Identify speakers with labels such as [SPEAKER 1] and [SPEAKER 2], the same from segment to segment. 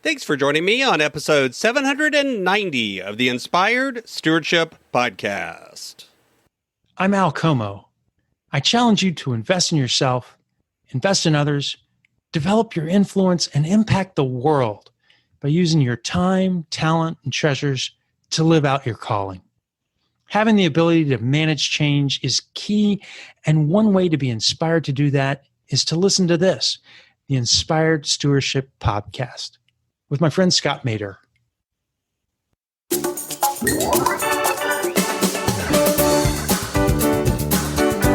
[SPEAKER 1] Thanks for joining me on episode 790 of the Inspired Stewardship Podcast.
[SPEAKER 2] I'm Al Como. I challenge you to invest in yourself, invest in others, develop your influence, and impact the world by using your time, talent, and treasures to live out your calling. Having the ability to manage change is key, and one way to be inspired to do that is to listen to this, the Inspired Stewardship Podcast, with my friend Scott Mader.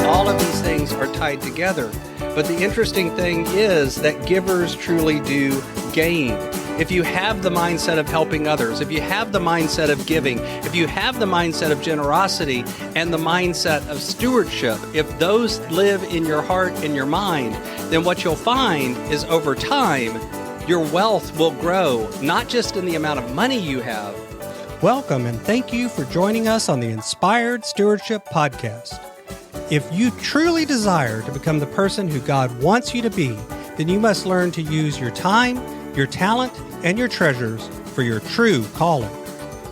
[SPEAKER 1] All of these things are tied together, but the interesting thing is that givers truly do gain. If you have the mindset of helping others, if you have the mindset of giving, if you have the mindset of generosity and the mindset of stewardship, if those live in your heart and your mind, then what you'll find is over time, your wealth will grow, not just in the amount of money you have. Welcome and thank you for joining us on the Inspired Stewardship Podcast. If you truly desire to become the person who God wants you to be, then you must learn to use your time, your talent, and your treasures for your true calling.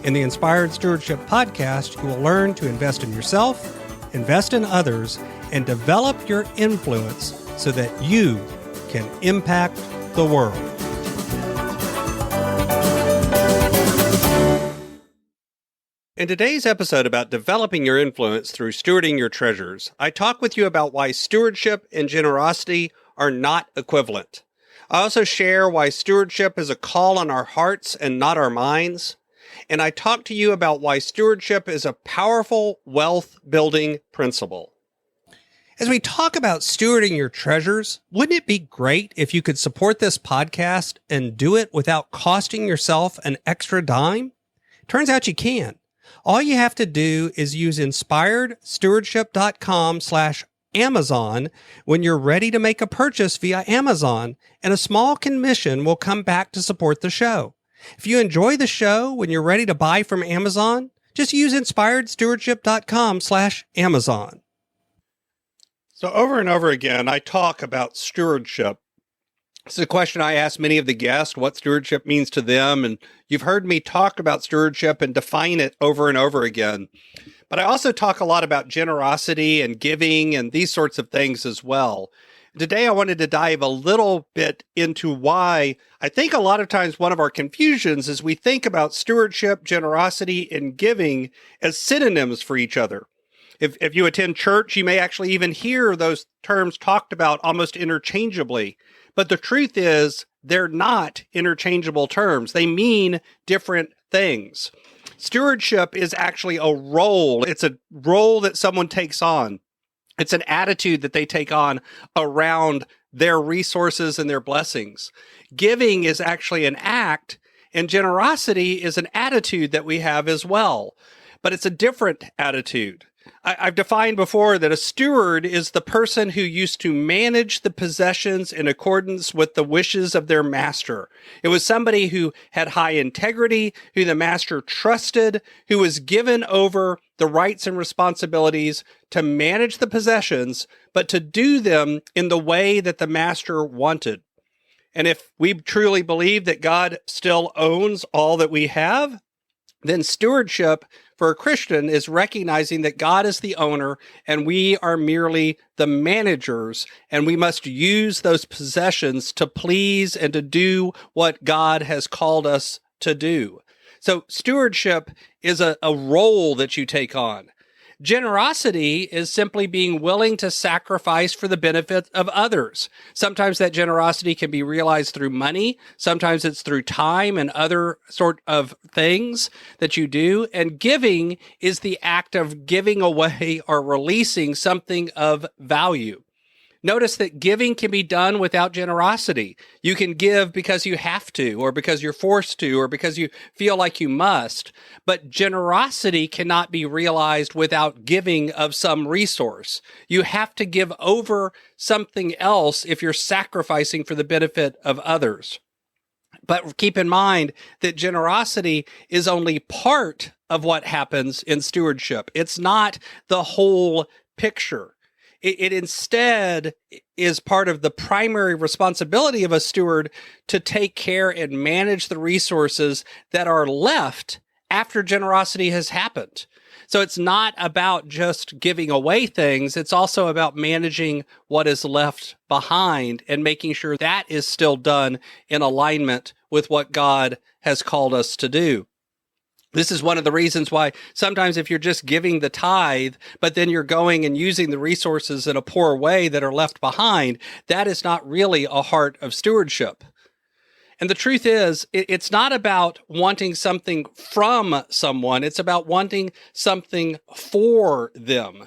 [SPEAKER 1] In the Inspired Stewardship Podcast, you will learn to invest in yourself, invest in others, and develop your influence so that you can impact the world. In today's episode about developing your influence through stewarding your treasures, I talk with you about why stewardship and generosity are not equivalent. I also share why stewardship is a call on our hearts and not our minds. And I talk to you about why stewardship is a powerful wealth-building principle. As we talk about stewarding your treasures, wouldn't it be great if you could support this podcast and do it without costing yourself an extra dime? Turns out you can. All you have to do is use inspiredstewardship.com/Amazon when you're ready to make a purchase via Amazon, and a small commission will come back to support the show. If you enjoy the show when you're ready to buy from Amazon, just use inspiredstewardship.com/Amazon. So over and over again, I talk about stewardship. It's a question I ask many of the guests, what stewardship means to them. And you've heard me talk about stewardship and define it over and over again. But I also talk a lot about generosity and giving and these sorts of things as well. Today, I wanted to dive a little bit into why I think a lot of times one of our confusions is we think about stewardship, generosity, and giving as synonyms for each other. If you attend church, you may actually even hear those terms talked about almost interchangeably. But the truth is, they're not interchangeable terms. They mean different things. Stewardship is actually a role. It's a role that someone takes on. It's an attitude that they take on around their resources and their blessings. Giving is actually an act, and generosity is an attitude that we have as well. But it's a different attitude. I've defined before that a steward is the person who used to manage the possessions in accordance with the wishes of their master. It was somebody who had high integrity, who the master trusted, who was given over the rights and responsibilities to manage the possessions, but to do them in the way that the master wanted. And if we truly believe that God still owns all that we have, then stewardship for a Christian is recognizing that God is the owner and we are merely the managers, and we must use those possessions to please and to do what God has called us to do. So stewardship is a role that you take on. Generosity is simply being willing to sacrifice for the benefit of others. Sometimes that generosity can be realized through money. Sometimes it's through time and other sort of things that you do. And giving is the act of giving away or releasing something of value. Notice that giving can be done without generosity. You can give because you have to, or because you're forced to, or because you feel like you must. But generosity cannot be realized without giving of some resource. You have to give over something else if you're sacrificing for the benefit of others. But keep in mind that generosity is only part of what happens in stewardship. It's not the whole picture. It instead is part of the primary responsibility of a steward to take care and manage the resources that are left after generosity has happened. So it's not about just giving away things. It's also about managing what is left behind and making sure that is still done in alignment with what God has called us to do. This is one of the reasons why sometimes if you're just giving the tithe, but then you're going and using the resources in a poor way that are left behind, that is not really a heart of stewardship. And the truth is, it's not about wanting something from someone. It's about wanting something for them.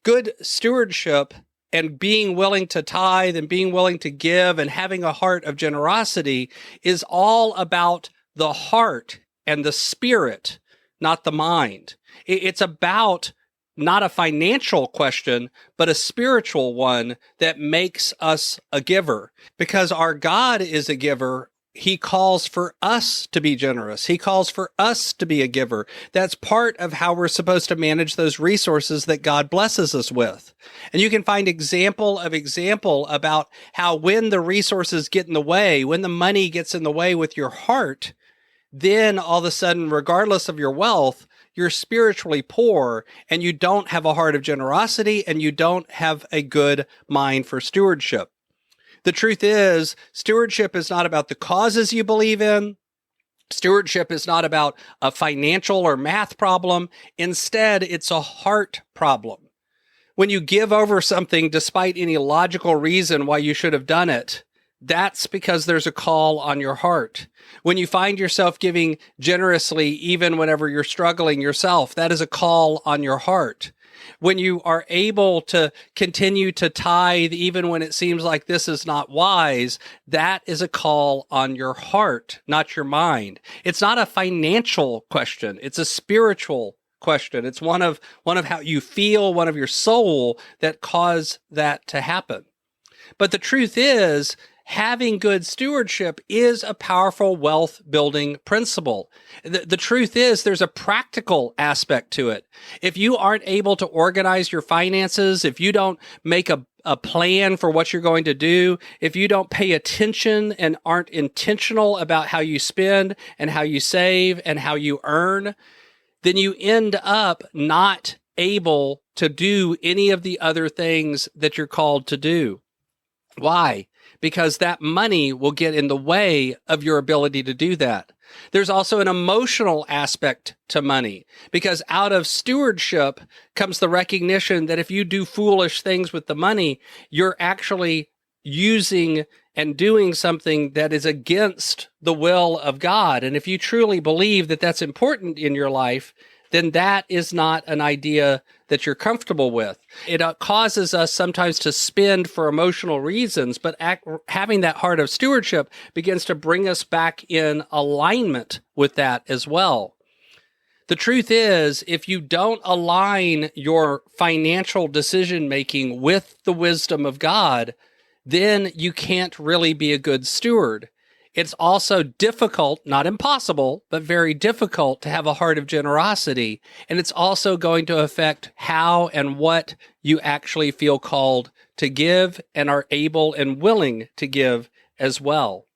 [SPEAKER 1] Good stewardship and being willing to tithe and being willing to give and having a heart of generosity is all about the heart and the spirit, not the mind. It's about not a financial question, but a spiritual one that makes us a giver. Because our God is a giver, He calls for us to be generous. He calls for us to be a giver. That's part of how we're supposed to manage those resources that God blesses us with. And you can find example about how when the resources get in the way, when the money gets in the way with your heart, then all of a sudden, regardless of your wealth, you're spiritually poor and you don't have a heart of generosity and you don't have a good mind for stewardship. The truth is, stewardship is not about the causes you believe in. Stewardship is not about a financial or math problem. Instead, it's a heart problem. When you give over something despite any logical reason why you should have done it, that's because there's a call on your heart. When you find yourself giving generously, even whenever you're struggling yourself, that is a call on your heart. When you are able to continue to tithe, even when it seems like this is not wise, that is a call on your heart, not your mind. It's not a financial question. It's a spiritual question. It's one of how you feel, one of your soul that cause that to happen. But the truth is, having good stewardship is a powerful wealth building principle. The truth is there's a practical aspect to it. If you aren't able to organize your finances, if you don't make a plan for what you're going to do, if you don't pay attention and aren't intentional about how you spend and how you save and how you earn, then you end up not able to do any of the other things that you're called to do. Why? Because that money will get in the way of your ability to do that. There's also an emotional aspect to money, because out of stewardship comes the recognition that if you do foolish things with the money, you're actually using and doing something that is against the will of God. And if you truly believe that that's important in your life, then that is not an idea that you're comfortable with. It causes us sometimes to spend for emotional reasons, but having that heart of stewardship begins to bring us back in alignment with that as well. The truth is, if you don't align your financial decision-making with the wisdom of God, then you can't really be a good steward. It's also difficult, not impossible, but very difficult to have a heart of generosity. And it's also going to affect how and what you actually feel called to give and are able and willing to give as well.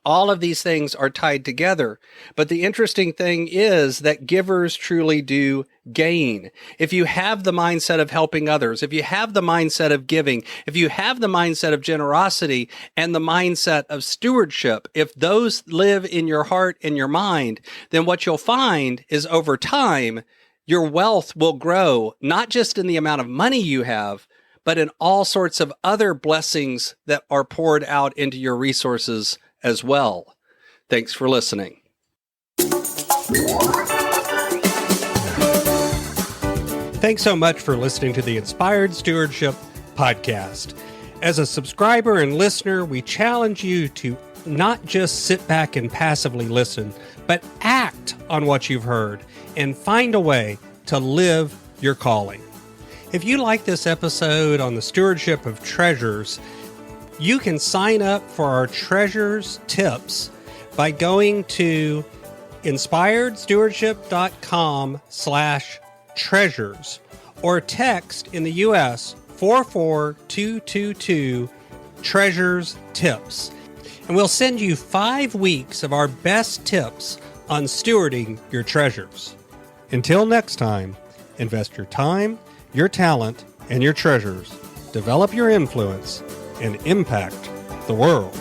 [SPEAKER 1] All of these things are tied together. But the interesting thing is that givers truly do gain. If you have the mindset of helping others, if you have the mindset of giving, if you have the mindset of generosity and the mindset of stewardship, if those live in your heart and your mind, then what you'll find is over time, your wealth will grow, not just in the amount of money you have, but in all sorts of other blessings that are poured out into your resources as well. Thanks for listening. Thanks so much for listening to the Inspired Stewardship Podcast. As a subscriber and listener, we challenge you to not just sit back and passively listen, but act on what you've heard and find a way to live your calling. If you like this episode on the stewardship of treasures, you can sign up for our treasures tips by going to inspiredstewardship.com/treasures or text in the U.S. 44222 Treasures Tips. And we'll send you 5 weeks of our best tips on stewarding your treasures. Until next time, invest your time, your talent, and your treasures. Develop your influence and impact the world.